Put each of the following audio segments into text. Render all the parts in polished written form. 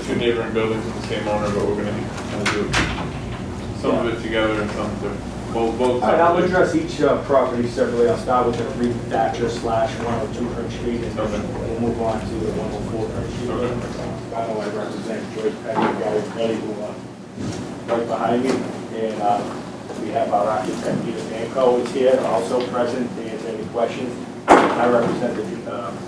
two neighboring buildings with the same owner, but we're gonna kind of do some of it together and some to both. All right, I'll separately. address each property separately. I'll start with the 3 Thatcher / 102 Prince Street, and Okay. we'll move on to the 104 Prince Street. Okay. I represent Joyce Petty and Gary Petty, who are right behind me. And we have our architect, Peter Danko, is here, also present to answer any questions. I represent the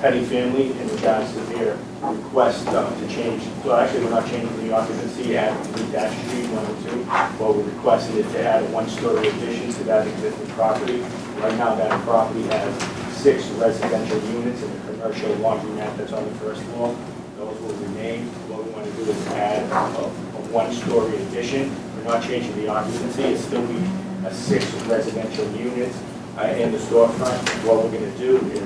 Petty family in regards to their request to change, well, actually, we're not changing the occupancy at 3 Thatcher Street, 102. What we requested is to add a 1-story addition to that existing property. Right now, that property has 6 residential units and a commercial laundromat that's on the first floor. Those will remain. What we want to do is add a 1-story addition. We're not changing the occupancy. It's still be a 6 residential units in the storefront. What we're going to do is,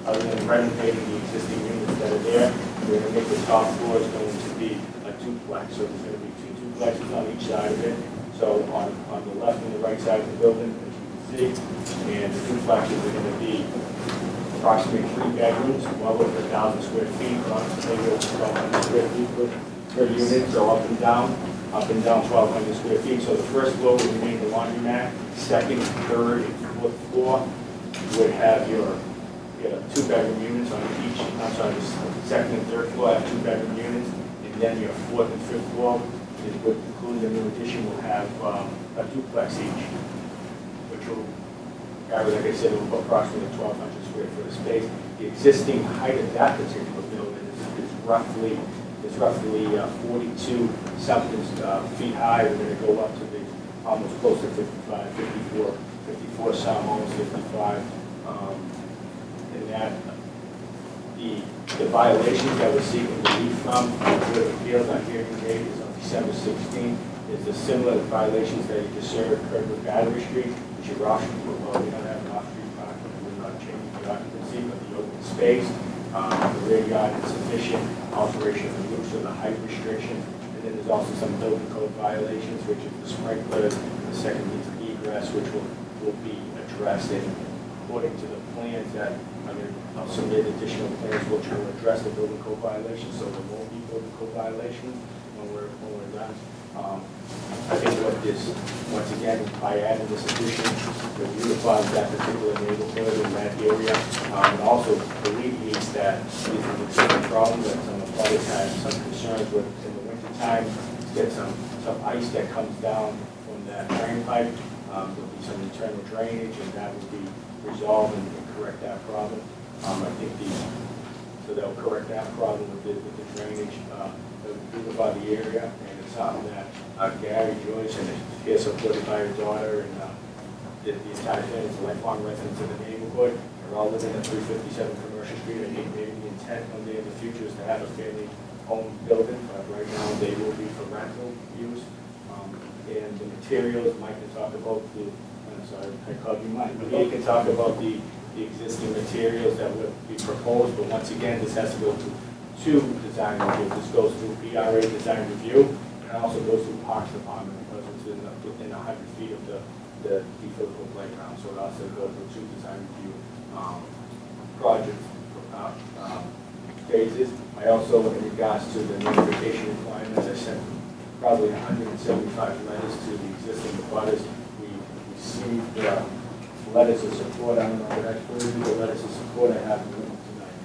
other than renovating the existing units that are there, we're going to make the top floor is going to be a duplex. So there's going to be 2 duplexes on each side of it. So on the left and the right side of the building, as you can see, and the duplexes are going to be approximately 3 bedrooms, well over 1,000 square feet, maybe over 1,200 square feet per unit, so up and down 1,200 square feet. So the first floor would remain the laundromat. Second, third, and fourth floor would have your 2-bedroom units on each. I'm sorry, the second and third floor have 2-bedroom units, and then your fourth and fifth floor, would include the new addition, will have a duplex each, which will carry, like I said, approximately 1,200 square foot of space. The existing height of that particular building is roughly 42 something feet high. We're going to go up to the almost close to 55, 54 some, almost 55. And that the violations that we're seeking relief from, the appeals on hearing date is on December 16th, is the similar violations that you just said occurred with Battery Street, which is well, we don't have an off-street parking, we're not changing the occupancy, but the open space, the rear yard insufficient, alteration of the roof, so the height restriction, and then there's also some building code violations, which is the sprinklers, and the second means of egress, which will be addressed, and according to the plans that, I'll submit additional plans which will address the building code violations, so there won't be building code violations when we're done. I think what this, once again, by adding this addition, it unifies that particular neighborhood in that area, and also alleviates that existing problem that some of the others had some concerns with in the wintertime, to get some ice that comes down from that drain pipe. There'll be some internal drainage, and that will be resolved and correct that problem. I think so they'll correct that problem with the drainage, they'll beautify the area, and it's something that Gary, Joyce, and here supported by her daughter, and the entire family is lifelong residents of the neighborhood. They're all living at 357 Commercial Street. I think maybe the intent one day in the future is to have a family-owned building, but right now they will be for rental use. And the materials, Mike can talk about I'm sorry, I called you Mike, but he can talk about the existing materials that would be proposed, but once again, this has to go through 2 design reviews. This goes through PRA design review, and it also goes through Parks Department because it's within 100 feet of the physical playground, so it also goes through 2 design review project phases. I also, in regards to the notification requirements, I sent probably 175 letters to the existing abutters. We received letters of support. I don't know what I told you, the letters of support I have with them tonight.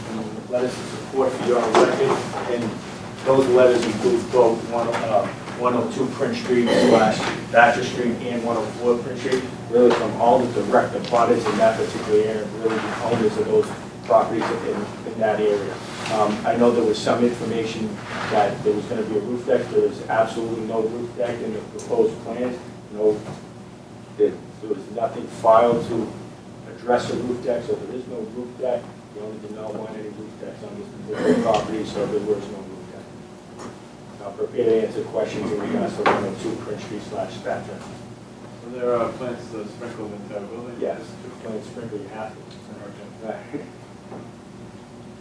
And letters of support for your record, and those letters include both 102 Prince Street / Thatcher Street and 104 Prince Street, really from all the direct abutters in that particular area, really the owners of those properties in that area. I know there was some information that there was going to be a roof deck. There is absolutely no roof deck in the proposed plans. There was nothing filed to address a roof deck, so there is no roof deck. The owner did not want any roof decks on this particular property, so there was no roof deck. I'm prepared to answer questions in regards to 102 Prince Street / Thatcher. Are there plans to sprinkle the entire building? Yes, plain sprinkle, you have to. Okay. Right.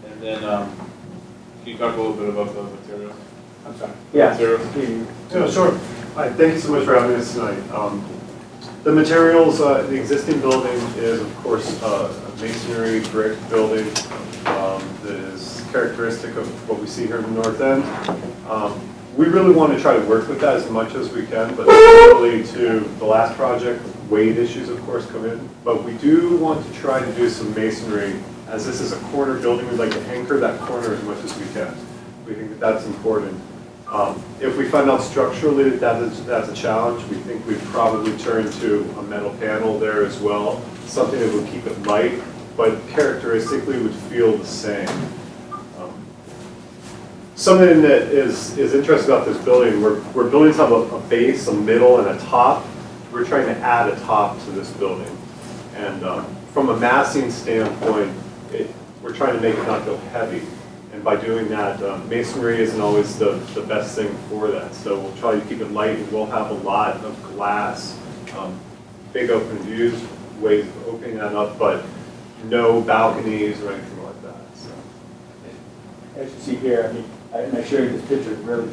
And then, can you talk a little bit about the materials? I'm sorry. Yeah. Materials. Yeah, sure. Hi, thank you so much for having us tonight. The materials, the existing building is, of course, masonry brick building that is characteristic of what we see here in the north end. We really want to try to work with that as much as we can, but similarly to the last project, weight issues of course come in. But we do want to try to do some masonry, as this is a corner building, we'd like to anchor that corner as much as we can. We think that that's important. If we find out structurally that that's a challenge, we think we'd probably turn to a metal panel there as well, something that would keep it light, but characteristically would feel the same. Something that is interesting about this building, we're buildings have a base, a middle, and a top. We're trying to add a top to this building. And from a massing standpoint, we're trying to make it not feel heavy. And by doing that, masonry isn't always the best thing for that. So we'll try to keep it light, and we'll have a lot of glass, big open views, ways of opening that up, but no balconies or anything like that. So. As you see here, I mean, I show you this picture really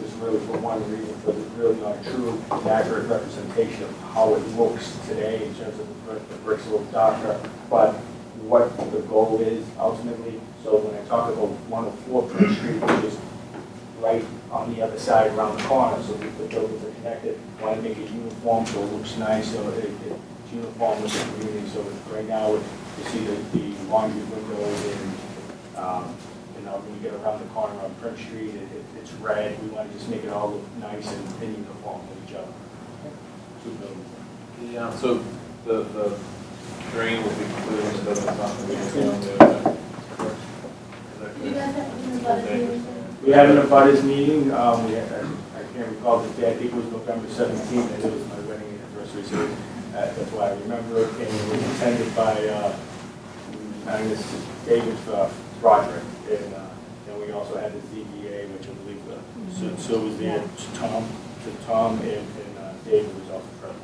for one reason, because it's really not a true and accurate representation of how it looks today in terms of the bricks a little darker, but what the goal is ultimately. So when I talk about 104 Prince Street, which is right on the other side around the corner, so the buildings are connected, want to make it uniform so it looks nice, so it's uniform with the community. So right now, you see the laundry windows and when you get around the corner on Prince Street, it's red. We want to just make it all look nice and uniform with each other. Two buildings. Yeah, so the drain will be completely in the building, it's not going to be anything on the other side. You guys have an abutters meeting? We had an abutters meeting. I can't recall the day. I think it was November 17th, and it was my wedding anniversary, so that's why I remember it. And it was attended by David Broderick. And we also had the ZBA, which I believe so was there. Tom and David was also present.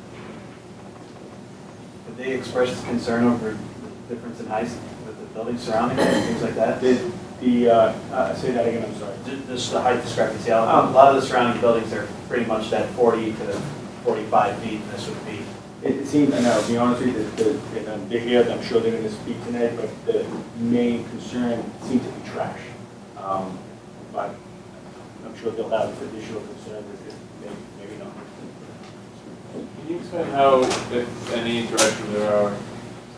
Did they express concern over the difference in height with the buildings surrounding it and things like that? Say that again, I'm sorry. Just the height discrepancy. A lot of the surrounding buildings are pretty much that 40 to 45 feet, and this would be. It seems, and I'll be honest with you, they're here, I'm sure they're going to speak tonight, but the main concern seems to be trash. But I'm sure they'll have additional concerns, maybe not. Can you explain how, if any interaction there are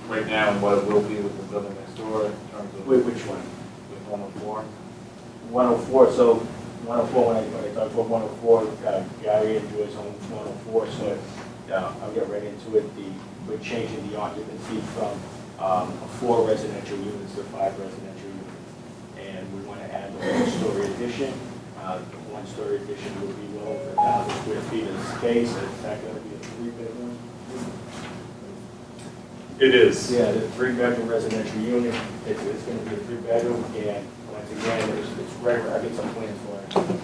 right now, and what it will be with the building next door in terms of Wait, which one? with 104? 104, so 104, when I talk about 104, Gary enjoys on 104, so I'll get right into it. We're changing the occupancy from 4 residential units to 5 residential units. And we want to add the 1-story addition. The 1-story addition will be well over 1,000 square feet of space. Is that going to be a 3-bedroom? It is. Yeah, the 3-bedroom residential unit. It's going to be a 3-bedroom, and once again, it's regular. I get some plans for it.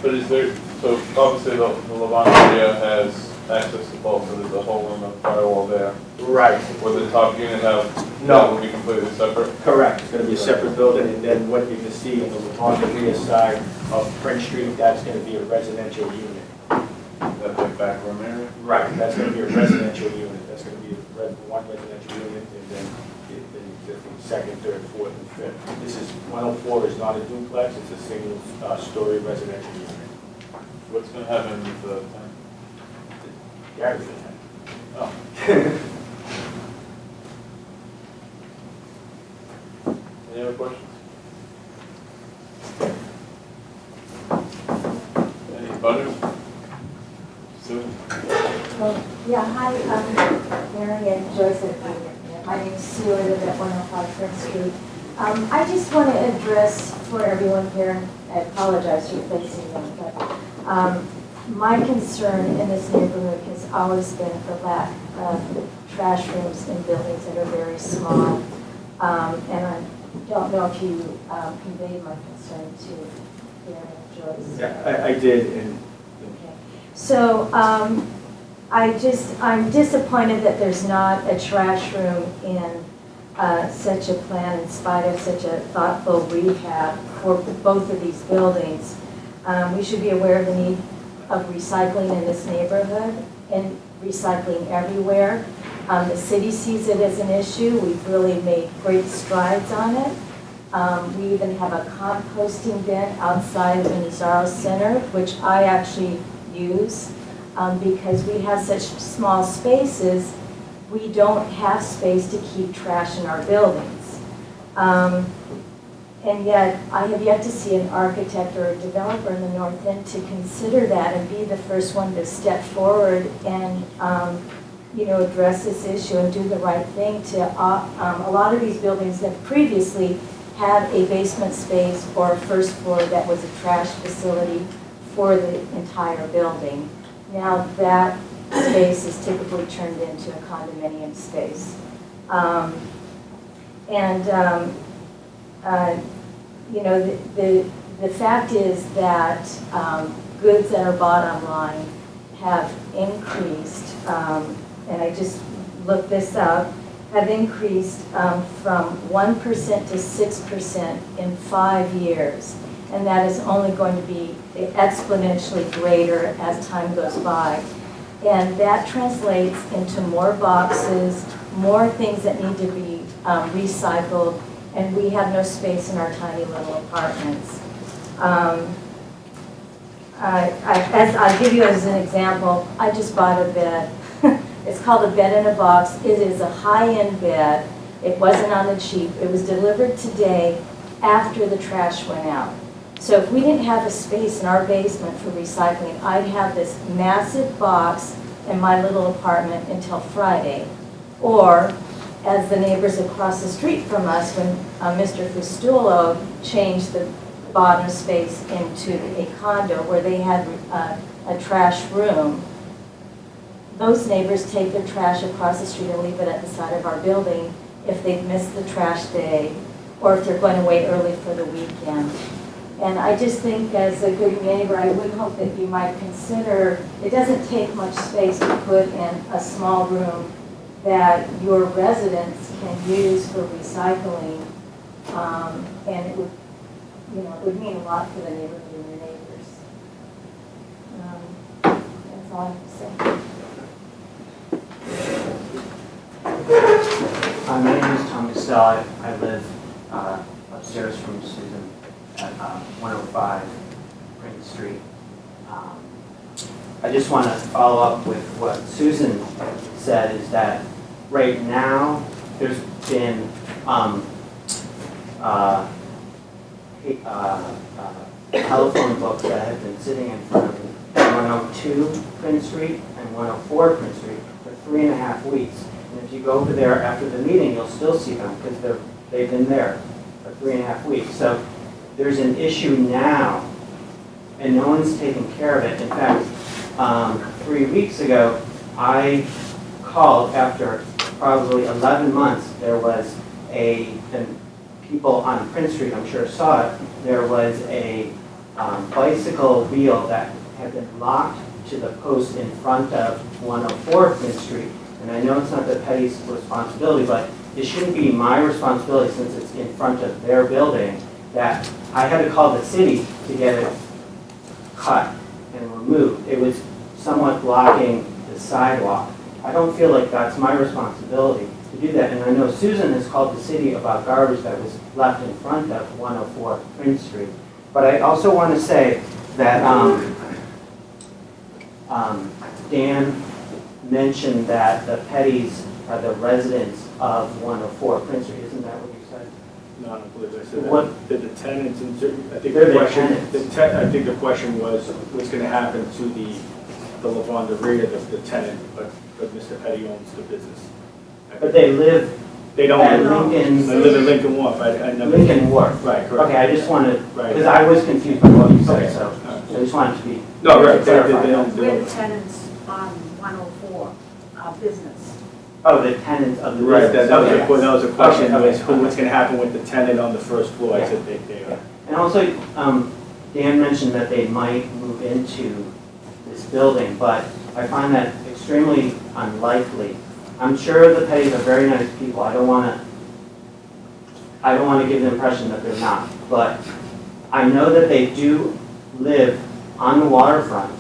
But is there, so obviously the Levant area has access to both, so there's a whole room of firewall there. Right. Will the top unit have, No. that will be completely separate? Correct. It's going to be a separate building, and then what you can see on the rear side of Prince Street, that's going to be a residential unit. That big back room area? Right. That's going to be a residential unit. That's going to be one residential unit, and then the existing second, third, fourth, and fifth. This is 104 is not a duplex. It's a single story residential unit. What's going to happen with the tank? Gary's in there. Oh. Any other questions? Any butters? Sue? Yeah, hi, Mary and Joyce. My name is Sue. I live at 105 Prince Street. I just want to address for everyone here, I apologize for facing them, but my concern in this neighborhood has always been the lack of trash rooms in buildings that are very small. And I don't know if you conveyed my concern to Mary and Joyce. Yeah, I did, and Okay. So I'm disappointed that there's not a trash room in such a plan in spite of such a thoughtful rehab for both of these buildings. We should be aware of the need of recycling in this neighborhood and recycling everywhere. The city sees it as an issue. We've really made great strides on it. We even have a composting bin outside of the Nazaro Center, which I actually use because we have such small spaces. We don't have space to keep trash in our buildings. And yet, I have yet to see an architect or a developer in the North End to consider that and be the first one to step forward and address this issue and do the right thing to, a lot of these buildings that previously had a basement space or a first floor that was a trash facility for the entire building. Now that space is typically turned into a condominium space. The fact is that goods that are bought online have increased, and I just looked this up, have increased from 1% to 6% in 5 years. And that is only going to be exponentially greater as time goes by. And that translates into more boxes, more things that need to be recycled, and we have no space in our tiny little apartments. I'll give you as an example, I just bought a bed. It's called a bed in a box. It is a high-end bed. It wasn't on the cheap. It was delivered today after the trash went out. So if we didn't have a space in our basement for recycling, I'd have this massive box in my little apartment until Friday. Or, as the neighbors across the street from us, when Mr. Fustulo changed the bottom space into a condo where they had a trash room, those neighbors take their trash across the street and leave it at the side of our building if they've missed the trash day or if they're going to wait early for the weekend. And I just think as a good neighbor, I would hope that you might consider, it doesn't take much space to put in a small room that your residents can use for recycling. And it would, it would mean a lot for the neighborhood and your neighbors. That's all I have to say. My name is Tom Castell. I live upstairs from Susan at 105 Prince Street. I just want to follow up with what Susan said, is that right now there's been telephone books that have been sitting in front of 102 Prince Street and 104 Prince Street for 3.5 weeks. And if you go over there after the meeting, you'll still see them because they've been there for 3.5 weeks. So there's an issue now, and no one's taking care of it. In fact, 3 weeks ago, I called after probably 11 months. There was and people on Prince Street, I'm sure saw it, there was a bicycle wheel that had been locked to the post in front of 104 Prince Street. And I know it's not the Petty's responsibility, but it shouldn't be my responsibility since it's in front of their building, that I had to call the city to get it cut and removed. It was somewhat blocking the sidewalk. I don't feel like that's my responsibility to do that. And I know Susan has called the city about garbage that was left in front of 104 Prince Street. But I also want to say that Dan mentioned that the Pettys are the residents of 104 Prince Street. Isn't that what you said? No, I don't believe I said What? that. The tenants, and I think They're the the question, tenants. I think the question was what's going to happen to the lavanderia, the tenant, but Mr. Petty owns the business. But they live They don't at live, Lincoln. they live in Lincoln Wharf. I never. Lincoln Wharf. Right, correct. Okay, I just wanted, Right. because I was confused by what you said, Okay. so I just wanted to be. No, right, they clarified. don't. We're the tenants on 104, business. Oh, the tenants of the Right, business. that was Okay. a question, Okay, was okay. what's going to happen with the tenant on the first floor? I Yeah. said they are. And also, Dan mentioned that they might move into this building, but I find that extremely unlikely. I'm sure the Pettys are very nice people. I don't want to give the impression that they're not, but I know that they do live on the waterfront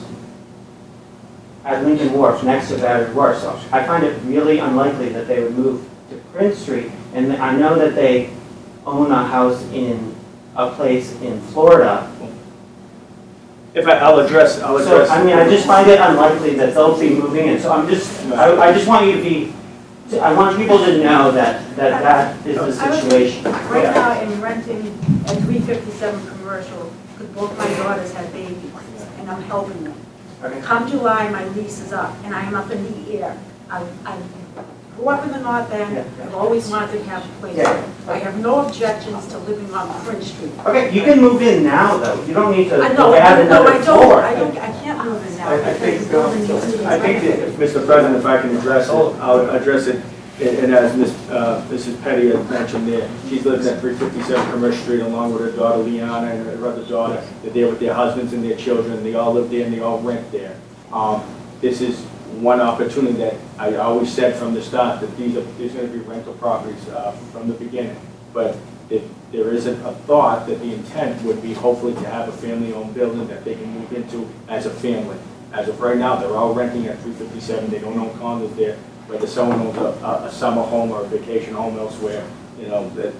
at Lincoln Wharf, next to Battery Wharf. So I find it really unlikely that they would move to Prince Street. And I know that they own a house in a place in Florida. I'll address. So, I mean, I just find it unlikely that they'll be moving in. So I just want you to be, I want people to know that is the situation. Right now, I'm renting at 357 Commercial, because both my daughters had babies, and I'm helping them. Okay. Come July, my lease is up, and I am up in the air. I grew up in the North End, Yeah. I've always wanted to have a place. Yeah. I have no objections to living on Prince Street. Okay, you can move in now, though. You don't need to I know, add no, another I floor. don't, I can't move in now. I because think, the building needs to be I think renovated. that, Mr. President, if I can address it, I'll address it. And as Mrs. Petty had mentioned there, she's living at 357 Commercial Street along with her daughter Liana and her other daughter. They're there with their husbands and their children. They all live there and they all rent there. This is one opportunity that I always said from the start, that these are going to be rental properties from the beginning. But if there is a thought that the intent would be hopefully to have a family-owned building that they can move into as a family. As of right now, they're all renting at 357. They don't own condos there. Whether someone owns a summer home or a vacation home elsewhere, you know, that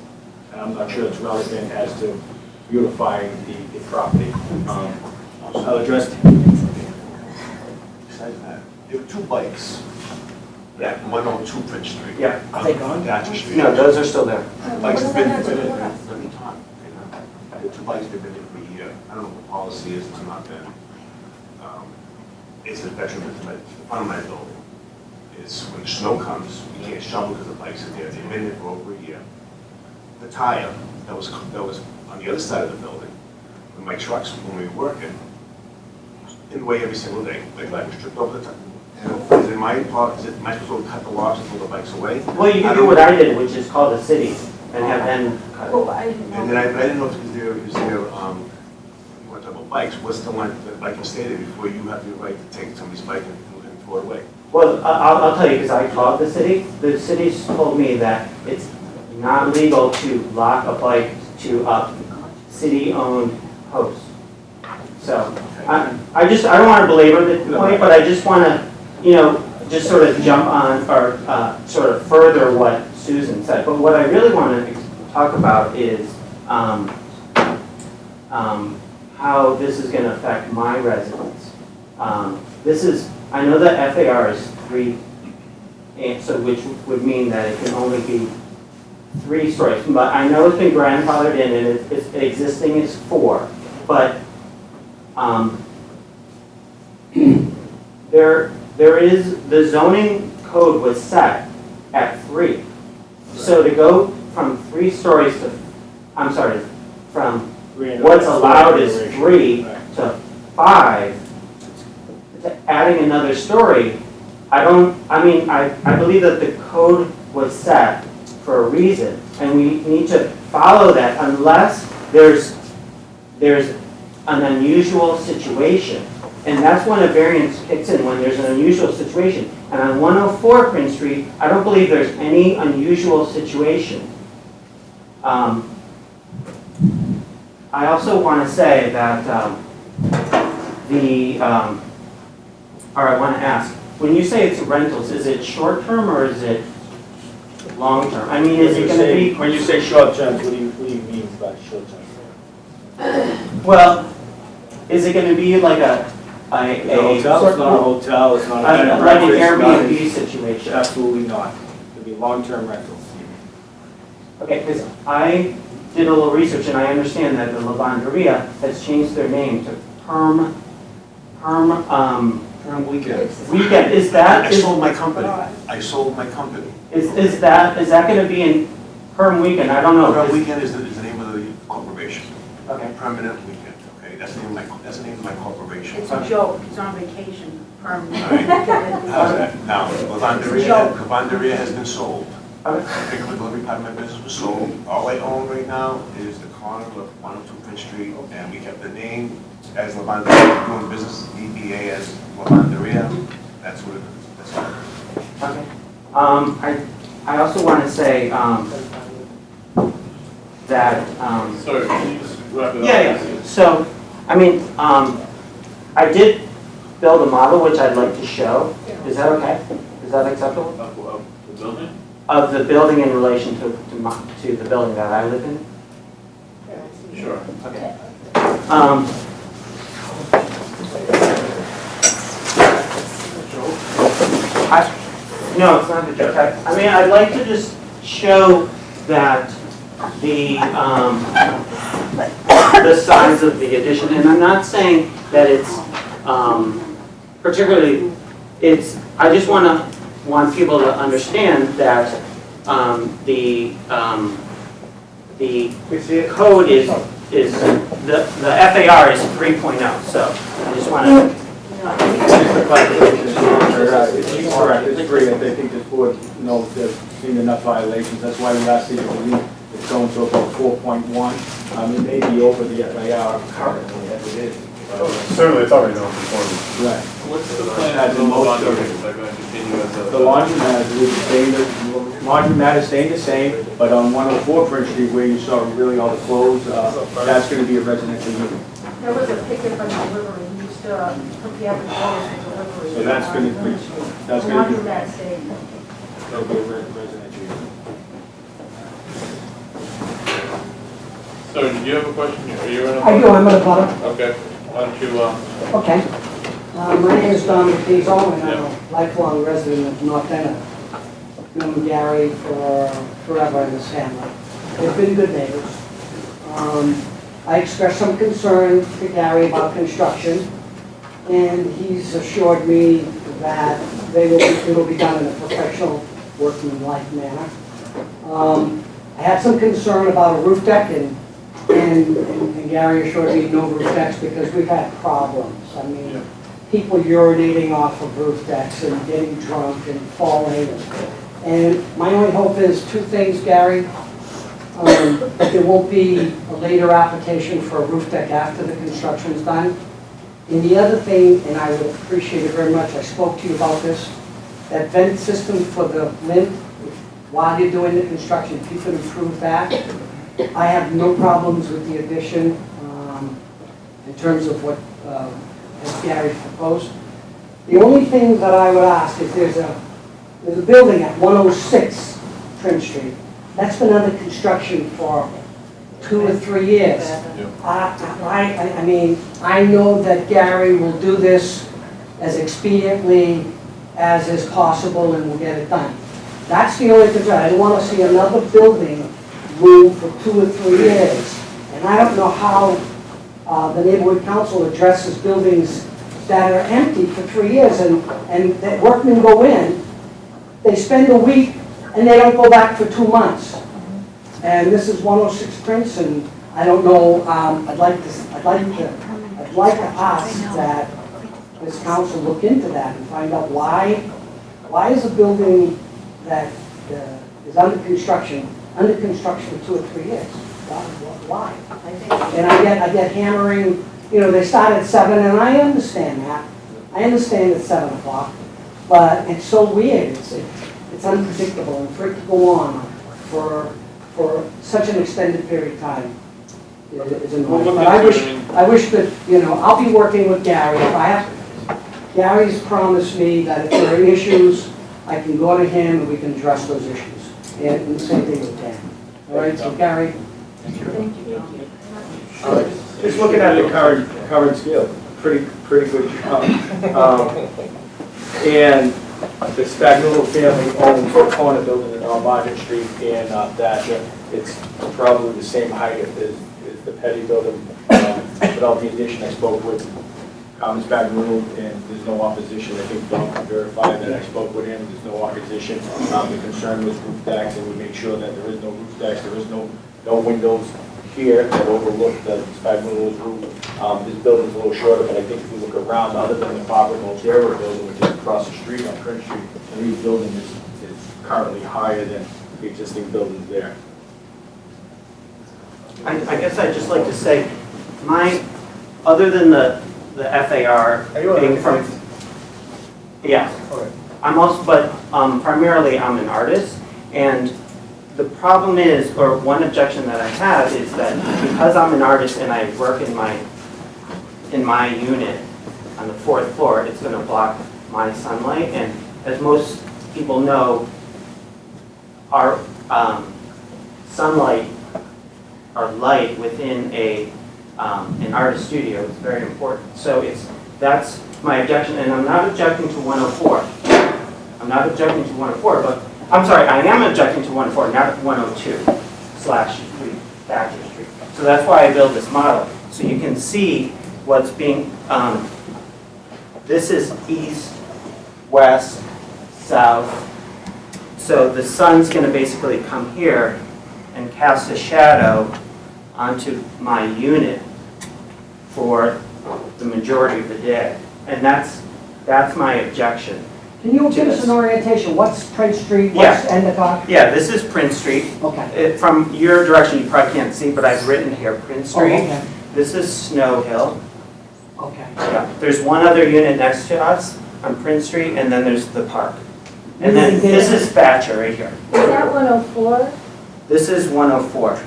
I'm not sure it's relevant as to beautifying the property. I'll address. Besides that, there were two bikes at 102 Prince Street. Yeah. Are they gone? Thatcher Street. No, those are still there. Bikes have been, let me talk. The two bikes have been there for a year. I don't know what the policy is, it's not been. It's a detriment to the front of my building. Is when the snow comes, you can't shovel because the bikes are there. They've been there for over a year. The tire that was on the other side of the building, when my trucks, when we were working, in the way every single day, like I was tripped over the time. And is it my part, am I supposed to cut the logs and pull the bikes away? Well, you can do what I did, which is call the city and have them cut it. Well, I didn't know. And then I didn't know if you want to talk about bikes, what's the one that bike can stay there before you have the right to take somebody's bike and throw it away? Well, I'll tell you, because I called the city. The city's told me that it's not legal to lock a bike to a city-owned post. So, I don't want to belabor the point, but I just want to, just sort of jump on, or sort of further what Susan said. But what I really want to talk about is how this is going to affect my residents. I know that FAR is 3, and so which would mean that it can only be 3 stories. But I know it's been grandfathered in, and it's existing is 4. But there is, the zoning code was set at 3. So to go from 3 stories to, from what's allowed is 3 to 5, adding another story, I believe that the code was set for a reason, and we need to follow that unless there's an unusual situation. And that's when a variance kicks in, when there's an unusual situation. And on 104 Prince Street, I don't believe there's any unusual situation. I also want to say that I want to ask, when you say it's rentals, is it short-term or is it long-term? I mean, is it going to be... When you say short-term, what do you mean by short-term? Well, is it going to be like a hotel, it's not a hotel, it's not a... like an Airbnb situation? Absolutely not. It'll be long-term rentals. Okay, because I did a little research and I understand that the Lavanderia has changed their name to Perm Weekend. Weekend. Is that... I sold my company. I sold my company. Is that going to be in Perm Weekend? I don't know. Perm Weekend is the name of the corporation. Okay. Permanent Weekend, okay? That's the name of my corporation. It's a joke, it's on vacation, permanent. How's that? Now, Lavanderia has been sold. Okay. Pickup and delivery part of my business was sold. All I own right now is the corner of 102 Prince Street, and we kept the name as Lavanderia, doing business, DBA as Lavanderia. That's what it is. That's all. Okay. I also want to say that... Sorry, can you just wrap it up? Yeah. So, I mean, build a model, which I'd like to show. Is that okay? Is that acceptable? Of the building? Of the building in relation to the building that I live in? Sure. Okay. No, it's not a joke. I mean, I'd like to just show that the size of the addition, and I'm not saying that it's particularly, I just want people to understand that the code is the FAR is 3.0, so I just want to. She's correct, it's free, I think this board knows they've seen enough violations, that's why we asked you to believe it's going to about 4.1. It may be over the FAR currently as it is. Certainly, it's already non-conforming. Right. What's the plan As to in move most on to, areas. is that going to continue as a? The laundromat is staying, the laundromat is staying the same, but on 104 Prince Street where you saw really all the clothes, that's going to be a residential unit. There was a picket for delivery, he used to prepare the clothes for delivery. So that's going to be, that's going to be, That same. that'll be a residential unit. So, do you have a question? Are you in a? I do, I'm in a butter. Okay, why don't you, Okay. My name is Don McDiesel, and I'm a lifelong resident of North End. I've known Gary for forever in this family. They've been good neighbors. I expressed some concern to Gary about construction, and he's assured me that it'll be done in a professional, workmanlike manner. I had some concern about a roof deck, and Gary assured me no roof decks because we've had problems. I mean, people urinating off of roof decks and getting drunk and falling. And my only hope is two things, Gary. That there won't be a later application for a roof deck after the construction's done. And the other thing, and I would appreciate it very much, I spoke to you about this, that vent system for the lint, while you're doing the construction, if you could improve that. I have no problems with the addition in terms of what as Gary proposed. The only thing that I would ask is there's a building at 106 Prince Street. That's been under construction for 2 or 3 years. I mean, I know that Gary will do this as expediently as is possible and will get it done. That's the only concern. I don't want to see another building move for 2 or 3 years. And I don't know how the neighborhood council addresses buildings that are empty for 3 years and that workmen go in, they spend a week and they don't go back for 2 months. And this is 106 Prince, and I don't know, I'd like to ask that this council look into that and find out why is a building that is under construction for 2 or 3 years? Why? And I get hammering, they start at 7, and I understand that. I understand it's 7 o'clock, but it's so weird. It's unpredictable, and for it to go on for such an extended period of time is annoying. But I wish that, I'll be working with Gary. Gary's promised me that if there are issues, I can go to him and we can address those issues. And the same thing with Dan. All right, so Gary? Thank you. Just looking at the current scale, pretty good job. And the Spagnolo family owns the corner building on Market Street, and that it's probably the same height as the Petty building. Without the addition, I spoke with Spagnolo, and there's no opposition. I think Don can verify that I spoke with him. There's no opposition. The concern was roof decks, and we made sure that there is no roof decks. There is no windows here that overlook the Spagnolo's roof. This building's a little shorter, but I think if you look around, other than the Papa Montero building, which is across the street on Prince Street, the new building is currently higher than the existing buildings there. I guess I'd just like to say, other than the FAR being from, yeah, I'm also, but primarily I'm an artist, and the problem is, or one objection that I have is that because I'm an artist and I work in my unit, on the 4th floor, it's going to block my sunlight. And as most people know, our sunlight, our light within an artist studio is very important. So that's my objection, and I'm not objecting to 104. I'm not objecting to 104, but, I'm sorry, I am objecting to 104, not 102/3 Thatcher Street. So that's why I built this model, so you can see what's being, this is east, west, south. So the sun's gonna basically come here and cast a shadow onto my unit for the majority of the day. And that's my objection. Can you give us an orientation? What's Prince Street, what's Endicott? Yeah, this is Prince Street. Okay. From your direction, you probably can't see, but I've written here, Prince Oh, Street. okay. This is Snow Hill. Okay. Yeah. There's one other unit next to us on Prince Street, and then there's the park. And then this is Thatcher right here. Is that 104? This is 104.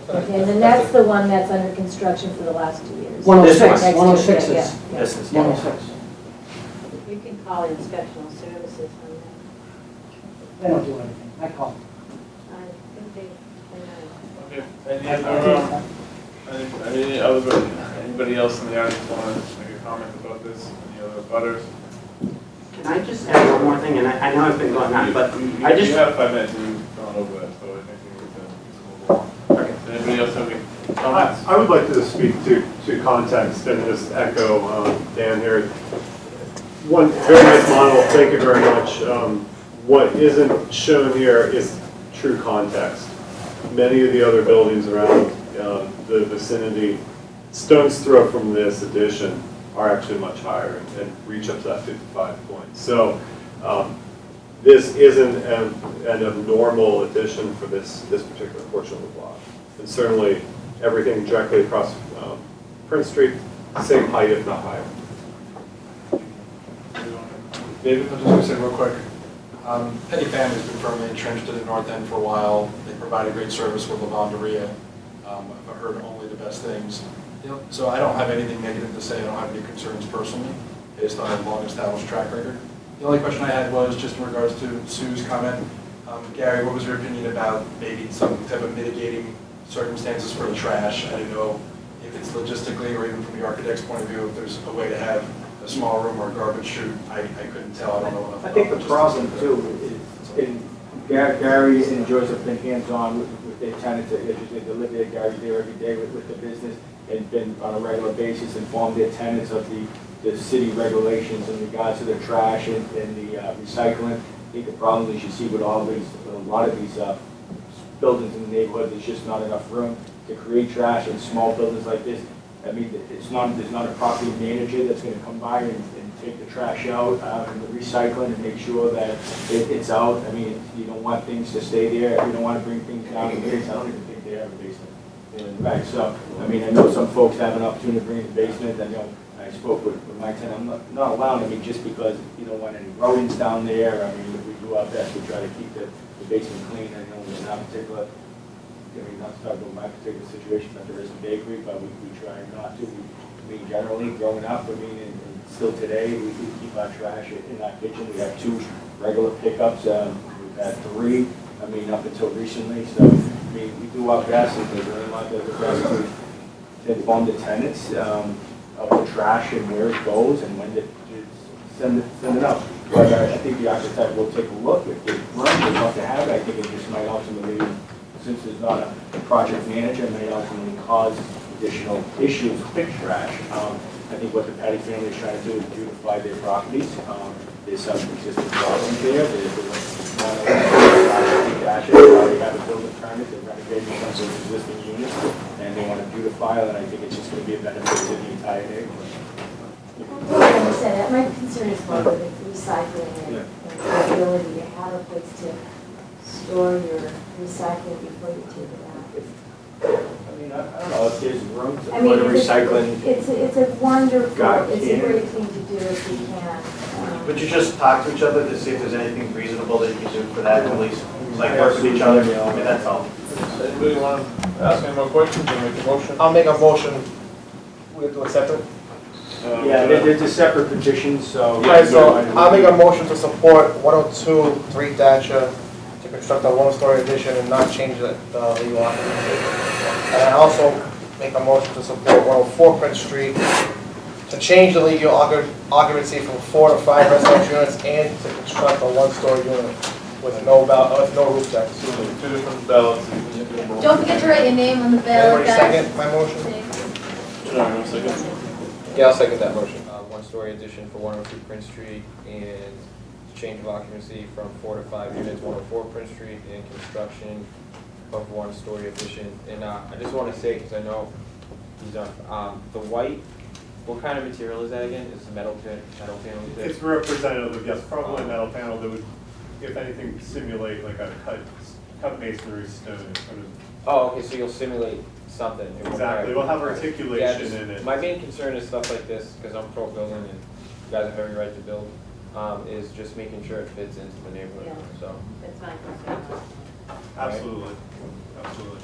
Okay, and then that's the one that's under construction for the last 2 years. 106, Next to it, 106 yeah, is, yeah. This is 106. You can call inspectional services on They don't do anything. I call. that. I think they Anybody else in the audience want to make a comment about this? Any other butters? Can I just add one more thing? And I know I've been going on, but I just... You have 5 minutes, you've gone over that, so I think we need to move along. Okay. Does anybody else have any comments? I would like to speak to context and just echo Dan here. One very nice model, thank you very much. What isn't shown here is true context. Many of the other buildings around the vicinity, stone's throw from this addition, are actually much higher and reach up to that 55 point. So this isn't an abnormal addition for this particular portion of the block. And certainly everything directly across Prince Street, same height if not higher. David? I'm just going to say real quick, Penny Family's been firmly entrenched in the North End for a while. They provide a great service with lavanderia. I've heard only the best things. So I don't have anything negative to say. I don't have any concerns personally, based on a long-established track record. The only question I had was just in regards to Sue's comment. Gary, what was your opinion about maybe some type of mitigating circumstances for the trash? I didn't know if it's logistically or even from the architect's point of view, if there's a way to have a small room or a garbage chute. I couldn't tell. I don't know enough. I think the about problem logistics. too is, and Gary and Joyce have been hands-on with their tenants, they live there, Gary's there every day with the business, and been on a regular basis informed their tenants of the city regulations in regards to the trash and the recycling. I think the problem is you see with all these, a lot of these buildings in the neighborhood, there's just not enough room to create trash in small buildings like this. I mean, there's not a property manager that's gonna come by and take the trash out and the recycling and make sure that it's out. I mean, you don't want things to stay there. You don't want to bring things down in the basement. I don't even think they have a basement in the back. So, I mean, I know some folks have an opportunity to bring in the basement. I know I spoke with my tenant. I'm not allowing, I mean, just because you don't want any rodents down there. I mean, we do our best to try to keep the basement clean. I know in that particular, I mean, not to talk about my particular situation, but there is a bakery, but we try not to. I mean, generally, growing up, I mean, and still today, we keep our trash in our kitchen. We have 2 regular pickups. We've had 3, I mean, up until recently. So, I mean, we do our best, and we're doing our best to inform the tenants of the trash and where it goes and when to send it out. But I think the architect will take a look. If there's room, they'd love to have it. I think it just might ultimately, since there's not a project manager, it may ultimately cause additional issues with trash. I think what the Petty family is trying to do is beautify their properties. There's some existing problems there. There's one of the actually already have a building permit. They're renovating some of those existing units, and they want to beautify it. And I think it's just going to be a benefit to the entire neighborhood. I understand that. My concern is more with the recycling and the ability to have a place to store your recycling before you take it out. I mean, I don't know if there's room to I mean, put a recycling. it's a wonderful, God, it's a yeah. great thing to do if you can. Would you just talk to each other to see if there's anything reasonable that you can do for that, at least, like work with each other? I mean, that's all. Does anybody want to ask any more questions or make a motion? I'll make a motion to accept it. Yeah, they're separate petitions, so. Alright, so I'll make a motion to support 102 3 Thatcher to construct a one-story addition and not change the legal occupancy. And I also make a motion to support 104 Prince Street to change the legal occupancy from 4 to 5 residential units and to construct a one-story unit with no roof deck. Two different ballots. Don't forget to write your name on the ballot, Anybody guys. second my motion? Yeah, I'll second that motion. One-story addition for 102 Prince Street and change of occupancy from 4 to 5 units, 104 Prince Street, and construction of one-story addition. And I just want to say, because I know he's on, the white, what kind of material is that again? Is it metal panel? It's representative, yes, probably a metal panel that would, if anything, simulate like a cut masonry stone. Sort of. Oh, okay, so you'll simulate something. It won't Exactly, have- we'll have Yeah, articulation just- in it. My main concern is stuff like this, because I'm pro building and you guys have every right to build, is just making sure it fits into the neighborhood, Yeah. so. That's my concern. Absolutely, absolutely.